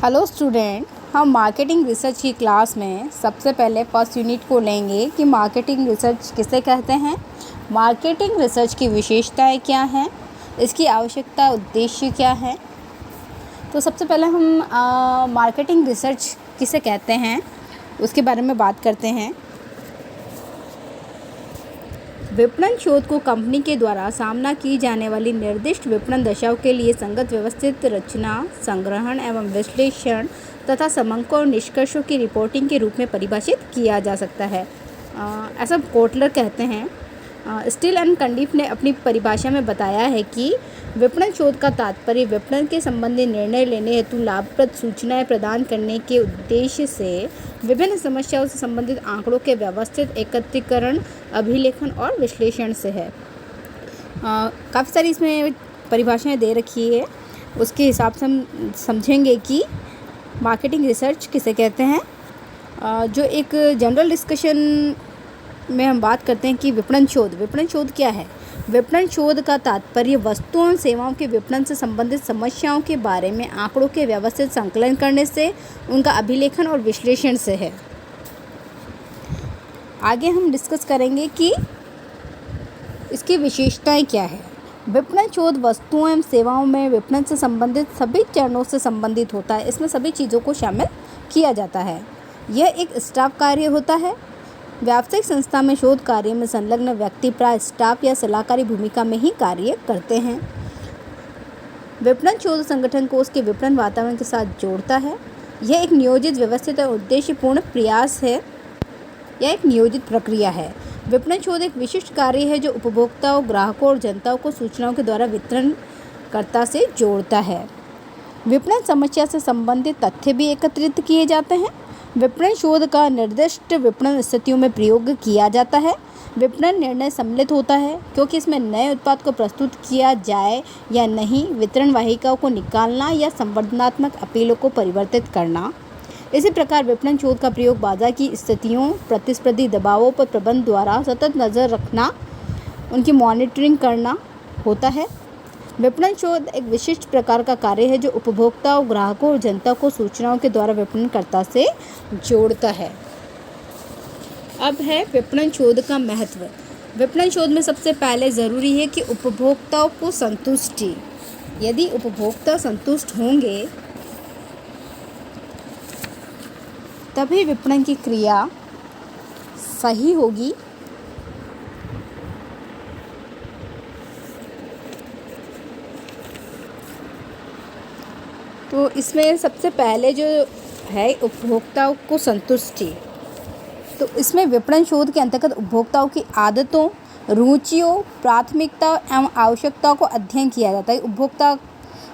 Hello student, हम marketing research की class में सबसे पहले फर्स्ट यूनिट को लेंगे कि मार्केटिंग रिसर्च किसे कहते हैं, मार्केटिंग रिसर्च की विशेषताएं क्या हैं, इसकी आवश्यकता उद्देश्य क्या है। तो सबसे पहले हम मार्केटिंग रिसर्च किसे कहते हैं उसके बारे में बात करते हैं। विपणन शोध को कंपनी के द्वारा सामना की जाने वाली निर्दिष्ट विपणन दशाओं के लिए संगत व्यवस्थित रचना, संग्रहण एवं विश्लेषण तथा समंकों और निष्कर्षों की रिपोर्टिंग के रूप में परिभाषित किया जा सकता है। ऐसा कोटलर कहते हैं। स्टील एंड कंडीफ ने अपनी परिभाषा में बताया है कि विपणन शोध का तात्पर्य विपणन के संबंधी निर्णय लेने हेतु लाभप्रद सूचनाएं प्रदान करने के उद्देश्य से विभिन्न समस्याओं से संबंधित आंकड़ों के व्यवस्थित एकत्रीकरण, अभिलेखन और विश्लेषण से है। काफ़ी सारी इसमें परिभाषाएं दे रखी है, उसके हिसाब से हम समझेंगे कि मार्केटिंग रिसर्च किसे कहते हैं। जो एक जनरल डिस्कशन में हम बात करते हैं कि विपणन शोध क्या है। विपणन शोध का तात्पर्य वस्तुओं और सेवाओं के विपणन से संबंधित समस्याओं के बारे में आंकड़ों के व्यवस्थित संकलन करने से, उनका अभिलेखन और विश्लेषण से है। आगे हम डिस्कस करेंगे कि इसकी विशेषताएं क्या है। विपणन शोध वस्तुओं एवं सेवाओं में विपणन से संबंधित सभी चरणों से संबंधित होता है। इसमें सभी चीज़ों को शामिल किया जाता है। यह एक स्टाफ कार्य होता है। व्यावसायिक संस्था में शोध कार्य में संलग्न व्यक्ति प्राय स्टाफ या सलाहकारी भूमिका में ही कार्य करते हैं। विपणन शोध संगठन को उसके विपणन वातावरण के साथ जोड़ता है। यह एक नियोजित, व्यवस्थित और उद्देश्यपूर्ण प्रयास है या एक नियोजित प्रक्रिया है। विपणन शोध एक विशिष्ट कार्य है जो उपभोक्ताओं, ग्राहकों और जनताओं को सूचनाओं के द्वारा वितरणकर्ता से जोड़ता है। विपणन समस्या से संबंधित तथ्य भी एकत्रित किए जाते हैं। विपणन शोध का निर्दिष्ट विपणन स्थितियों में प्रयोग किया जाता है। विपणन निर्णय सम्मिलित होता है क्योंकि इसमें नए उत्पाद को प्रस्तुत किया जाए या नहीं, वितरण वाहिकाओं को निकालना या संवर्धनात्मक अपीलों को परिवर्तित करना। इसी प्रकार विपणन शोध का प्रयोग बाजार की स्थितियों, प्रतिस्पर्धी दबावों पर प्रबंधन द्वारा सतत नज़र रखना, उनकी मॉनिटरिंग करना होता है। विपणन शोध एक विशिष्ट प्रकार का कार्य है जो उपभोक्ताओं, ग्राहकों और जनता को सूचनाओं के द्वारा विपणनकर्ता से जोड़ता है। अब है विपणन शोध का महत्व। विपणन शोध में सबसे पहले ज़रूरी है कि उपभोक्ताओं को संतुष्टि। यदि उपभोक्ता संतुष्ट होंगे तभी विपणन की क्रिया सही होगी। तो इसमें सबसे पहले जो है उपभोक्ताओं को संतुष्टि। तो इसमें विपणन शोध के अंतर्गत उपभोक्ताओं की आदतों, रुचियों, प्राथमिकता एवं आवश्यकताओं को अध्ययन किया जाता है। उपभोक्ता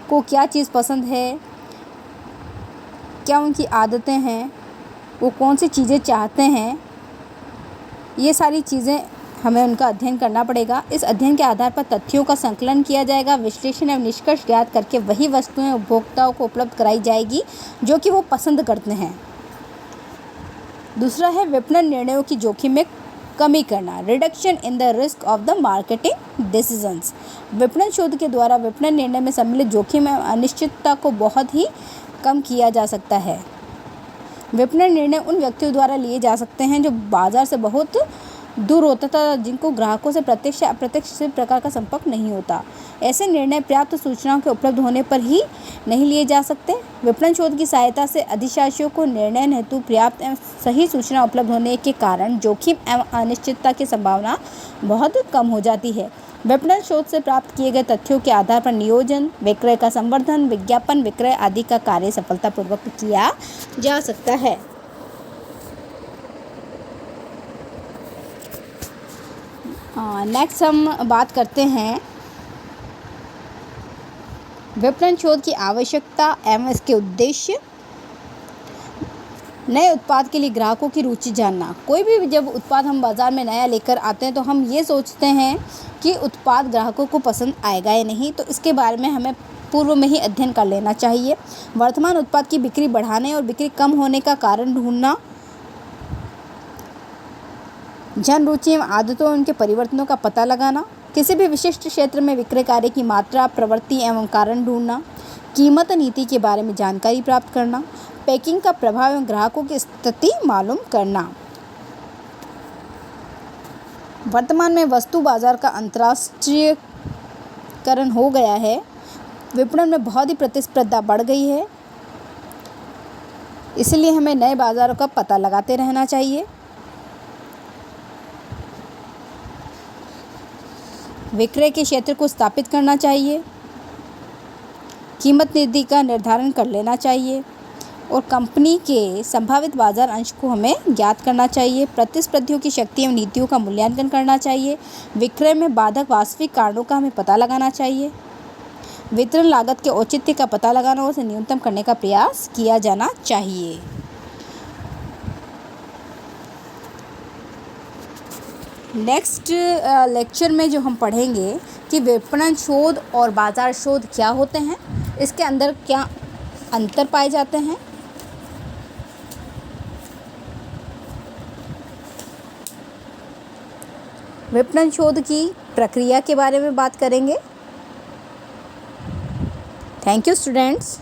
को क्या चीज़ पसंद है, क्या उनकी आदतें हैं, वो कौन सी चीज़ें चाहते हैं, ये सारी चीज़ें हमें उनका अध्ययन करना पड़ेगा। इस अध्ययन के आधार पर तथ्यों का संकलन किया जाएगा। विश्लेषण एवं निष्कर्ष ज्ञात करके वही वस्तुएं उपभोक्ताओं को उपलब्ध कराई जाएगी जो कि वो पसंद करते हैं। दूसरा है विपणन निर्णयों की जोखिम में कमी करना, reduction in the risk of the marketing decisions. विपणन शोध के द्वारा विपणन निर्णय में सम्मिलित जोखिम एवं अनिश्चितता को बहुत ही कम किया जा सकता है। विपणन निर्णय उन व्यक्तियों द्वारा लिए जा सकते हैं जो बाजार से बहुत दूर होता था, जिनको ग्राहकों से प्रत्यक्ष या अप्रत्यक्ष किसी प्रकार का संपर्क नहीं होता। ऐसे निर्णय पर्याप्त सूचनाओं के उपलब्ध होने पर ही नहीं लिए जा सकते। विपणन शोध की सहायता से अधिशासियों को निर्णय हेतु पर्याप्त एवं सही सूचना उपलब्ध होने के कारण जोखिम एवं अनिश्चितता की संभावना बहुत कम हो जाती है। विपणन शोध से प्राप्त किए गए तथ्यों के आधार पर नियोजन, विक्रय का संवर्धन, विज्ञापन विक्रय आदि का कार्य सफलतापूर्वक किया जा सकता है। नेक्स्ट हम बात करते हैं विपणन शोध की आवश्यकता एवं इसके उद्देश्य। नए उत्पाद के लिए ग्राहकों की रुचि जानना। कोई भी जब उत्पाद हम बाज़ार में नया लेकर आते हैं तो हम ये सोचते हैं कि उत्पाद ग्राहकों को पसंद आएगा या नहीं, तो इसके बारे में हमें पूर्व में ही अध्ययन कर लेना चाहिए। वर्तमान उत्पाद की बिक्री बढ़ाने और बिक्री कम होने का कारण ढूंढना, जन रुचि एवं आदतों उनके परिवर्तनों का पता लगाना, किसी भी विशिष्ट क्षेत्र में विक्रय कार्य की मात्रा, प्रवृत्ति एवं कारण ढूंढना, कीमत नीति के बारे में जानकारी प्राप्त करना, पैकिंग का प्रभाव एवं ग्राहकों की स्थिति मालूम करना। वर्तमान में वस्तु बाजार का अंतर्राष्ट्रीयकरण हो गया है। विपणन में बहुत ही प्रतिस्पर्धा बढ़ गई है, इसलिए हमें नए बाज़ारों का पता लगाते रहना चाहिए। विक्रय के क्षेत्र को स्थापित करना चाहिए, कीमत नीति का निर्धारण कर लेना चाहिए और कंपनी के संभावित बाजार अंश को हमें ज्ञात करना चाहिए। प्रतिस्पर्धियों की शक्ति एवं नीतियों का मूल्यांकन करना चाहिए। विक्रय में बाधक वास्तविक कारणों का हमें पता लगाना चाहिए। वितरण लागत के औचित्य का पता लगाना और उसे न्यूनतम करने का प्रयास किया जाना चाहिए। नेक्स्ट लेक्चर में जो हम पढ़ेंगे कि विपणन शोध और बाजार शोध क्या होते हैं, इसके अंदर क्या अंतर पाए जाते हैं। विपणन शोध की प्रक्रिया के बारे में बात करेंगे। Thank you students.